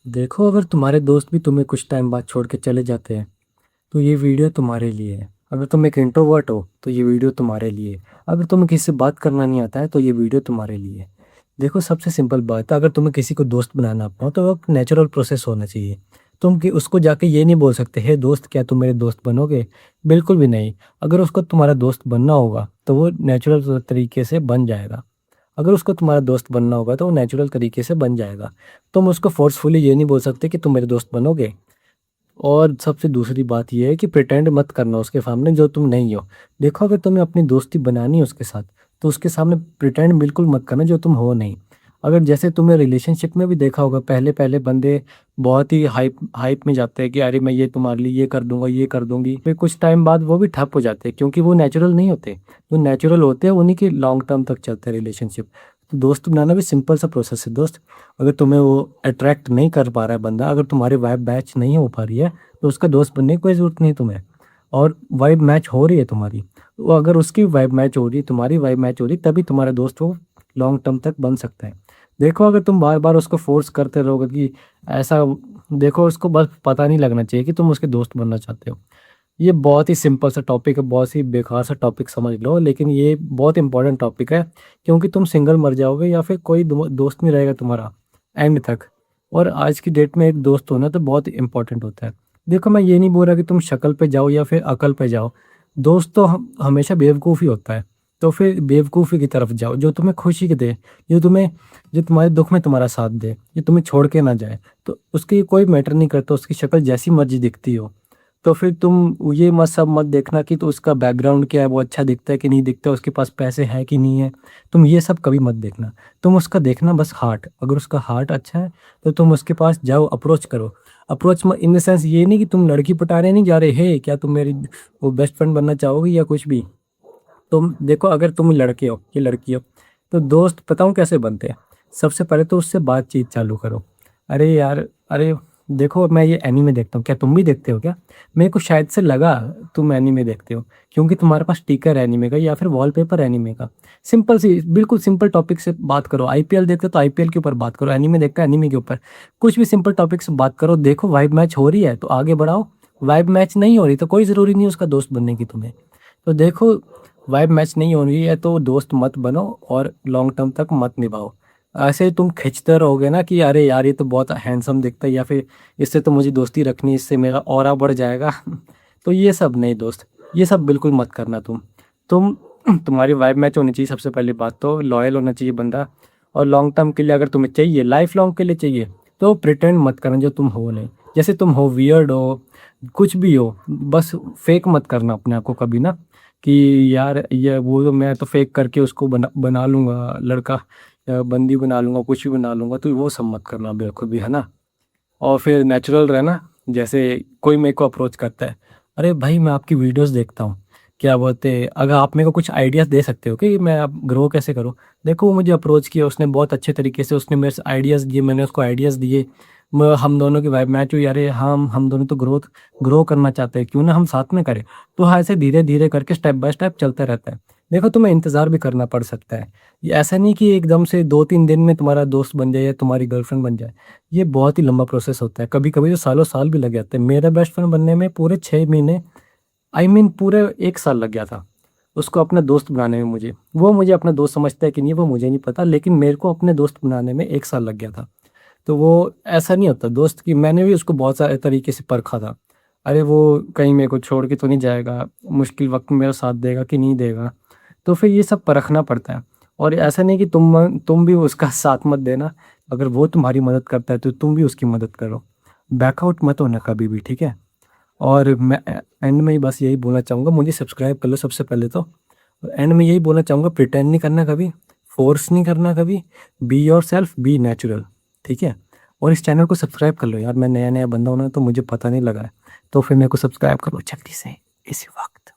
देखो, अगर तुम्हारे दोस्त भी तुम्हें कुछ टाइम बाद छोड़ के चले जाते हैं तो ये वीडियो तुम्हारे लिए है। अगर तुम एक इंट्रोवर्ट हो तो ये वीडियो तुम्हारे लिए है। अगर तुम्हें किसी से बात करना नहीं आता है तो ये वीडियो तुम्हारे लिए है। देखो, सबसे सिंपल बात है, अगर तुम्हें किसी को दोस्त बनाना हो तो वो नेचुरल प्रोसेस होना चाहिए। तुम कि उसको जाके ये नहीं बोल सकते, हे दोस्त क्या तुम मेरे दोस्त बनोगे? बिल्कुल भी नहीं। अगर उसको तुम्हारा दोस्त बनना होगा तो वो नेचुरल तरीके से बन जाएगा। अगर उसको तुम्हारा दोस्त बनना होगा तो वो नेचुरल तरीके से बन जाएगा। तुम उसको फोर्सफुली ये नहीं बोल सकते कि तुम मेरे दोस्त बनोगे। और सबसे दूसरी बात यह है कि प्रिटेंड मत करना उसके सामने जो तुम नहीं हो। देखो, अगर तुम्हें अपनी दोस्ती बनानी है उसके साथ तो उसके सामने प्रिटेंड बिल्कुल मत करना जो तुम हो नहीं। अगर जैसे तुमने रिलेशनशिप में भी देखा होगा, पहले पहले बंदे बहुत ही हाइप हाइप में जाते हैं कि अरे मैं ये तुम्हारे लिए ये कर दूंगा ये कर दूंगी, फिर कुछ टाइम बाद वो भी ठप हो जाते हैं क्योंकि वो नेचुरल नहीं होते। जो नेचुरल होते हैं उन्हीं के लॉन्ग टर्म तक चलते हैं रिलेशनशिप। तो दोस्त बनाना भी सिंपल सा प्रोसेस है दोस्त। अगर तुम्हें वो अट्रैक्ट नहीं कर पा रहा है बंदा, अगर तुम्हारी वाइब मैच नहीं हो पा रही है तो उसका दोस्त बनने की कोई ज़रूरत नहीं तुम्हें। और वाइब मैच हो रही है तुम्हारी, वो अगर उसकी वाइब मैच हो रही है तुम्हारी वाइब मैच हो रही तभी तुम्हारा दोस्त वो लॉन्ग टर्म तक बन सकता है। देखो, अगर तुम बार बार उसको फोर्स करते रहोगे कि ऐसा, देखो उसको बस पता नहीं लगना चाहिए कि तुम उसके दोस्त बनना चाहते हो। ये बहुत ही सिंपल सा टॉपिक है, बहुत ही बेकार सा टॉपिक समझ लो, लेकिन ये बहुत इंपॉर्टेंट टॉपिक है। क्योंकि तुम सिंगल मर जाओगे या फिर कोई दोस्त नहीं रहेगा तुम्हारा एंड तक। और आज की डेट में एक दोस्त होना तो बहुत इंपॉर्टेंट होता है। देखो, मैं ये नहीं बोल रहा कि तुम शक्ल पे जाओ या फिर अकल पे जाओ। दोस्त तो हमेशा बेवकूफ़ी होता है। तो फिर बेवकूफ़ी की तरफ जाओ जो तुम्हें खुशी के दे, जो तुम्हारे दुख में तुम्हारा साथ दे, जो तुम्हें छोड़ के ना जाए। तो उसकी कोई मैटर नहीं करता उसकी शक्ल जैसी मर्जी दिखती हो। तो फिर तुम ये मत सब मत देखना कि तो उसका बैकग्राउंड क्या है, वो अच्छा दिखता है कि नहीं दिखता, उसके पास पैसे है कि नहीं है। तुम ये सब कभी मत देखना। तुम उसका देखना बस हार्ट, अगर उसका हार्ट अच्छा है तो तुम उसके पास जाओ, अप्रोच करो। अप्रोच इन द सेंस ये नहीं कि तुम लड़की पटाने नहीं जा रहे, हे क्या तुम मेरी वो बेस्ट फ्रेंड बनना चाहोगी या कुछ भी। तुम देखो, अगर तुम लड़के हो कि लड़की हो तो दोस्त बताऊं कैसे बनते हैं। सबसे पहले तो उससे बातचीत चालू करो। अरे यार, अरे देखो मैं ये एनीमे देखता हूँ, क्या तुम भी देखते हो क्या? मेरे को शायद से लगा तुम एनीमे देखते हो क्योंकि तुम्हारे पास स्टिकर एनीमे का या फिर वॉलपेपर एनीमे का। सिंपल सी बिल्कुल सिंपल टॉपिक से बात करो। आईपीएल देखते हो तो आईपीएल के ऊपर बात करो, एनीमे देखते हो एनीमे के ऊपर। कुछ भी सिंपल टॉपिक से बात करो, देखो वाइब मैच हो रही है तो आगे बढ़ाओ। वाइब मैच नहीं हो रही तो कोई ज़रूरी नहीं उसका दोस्त बनने की तुम्हें। तो देखो, वाइब मैच नहीं हो रही है तो दोस्त मत बनो और लॉन्ग टर्म तक मत निभाओ। ऐसे तुम खिंचते रहोगे ना कि अरे यार ये तो बहुत हैंडसम दिखता है या फिर इससे तो मुझे दोस्ती रखनी है, इससे मेरा ऑरा बढ़ जाएगा। तो ये सब नहीं दोस्त, ये सब बिल्कुल मत करना तुम तुम्हारी वाइब मैच होनी चाहिए। सबसे पहली बात तो लॉयल होना चाहिए बंदा। और लॉन्ग टर्म के लिए अगर तुम्हें चाहिए, लाइफ लॉन्ग के लिए चाहिए, तो प्रिटेंड मत करना जो तुम हो नहीं। जैसे तुम हो, वियर्ड हो, कुछ भी हो, बस फेक मत करना अपने आप को कभी ना कि यार ये वो तो मैं तो फेक करके उसको बना बना लूंगा लड़का या बंदी बना लूंगा, कुछ भी बना लूंगा। तो वो सब मत करना बिल्कुल भी, है ना। और फिर नेचुरल रहना। जैसे कोई मेरे को अप्रोच करता है, अरे भाई मैं आपकी वीडियोस देखता हूँ, क्या बोलते हैं, अगर आप मेरे को कुछ आइडियाज़ दे सकते हो कि मैं आप ग्रो कैसे करूँ। देखो, वो मुझे अप्रोच किया, उसने बहुत अच्छे तरीके से उसने मेरे से आइडियाज़ दिए, मैंने उसको आइडियाज़ दिए। हम दोनों की वाइब मैच हुई, अरे हम दोनों तो ग्रो करना चाहते हैं, क्यों ना हम साथ में करें। तो हाँ, ऐसे धीरे धीरे करके स्टेप बाय स्टेप चलता रहता है। देखो, तुम्हें इंतज़ार भी करना पड़ सकता है। ये ऐसा नहीं कि एकदम से 2-3 दिन में तुम्हारा दोस्त बन जाए या तुम्हारी गर्लफ्रेंड बन जाए। ये बहुत ही लंबा प्रोसेस होता है, कभी कभी तो सालों साल भी लग जाते हैं। मेरा बेस्ट फ्रेंड बनने में पूरे 6 महीने, पूरे 1 साल लग गया था उसको अपना दोस्त बनाने में। वो मुझे अपना दोस्त समझता है कि नहीं वो मुझे नहीं पता, लेकिन मेरे को अपने दोस्त बनाने में 1 साल लग गया था। तो वो ऐसा नहीं होता दोस्त की, मैंने भी उसको बहुत सारे तरीके से परखा था। अरे वो कहीं मेरे को छोड़ के तो नहीं जाएगा, मुश्किल वक्त में मेरा साथ देगा कि नहीं देगा। तो फिर ये सब परखना पड़ता है। और ऐसा नहीं कि तुम भी उसका साथ मत देना। अगर वो तुम्हारी मदद करता है तो तुम भी उसकी मदद करो। बैकआउट मत होना कभी भी, ठीक है। और मैं एंड में ही बस यही बोलना चाहूँगा, मुझे सब्सक्राइब कर लो सबसे पहले तो। एंड में यही बोलना चाहूँगा, प्रिटेंड नहीं करना कभी, फोर्स नहीं करना कभी। Be yourself, be natural, ठीक है। और इस चैनल को सब्सक्राइब कर लो यार, मैं नया नया बंदा हूं ना तो मुझे पता नहीं लगा है। तो फिर मेरे को सब्सक्राइब कर लो जल्दी से इसी वक्त।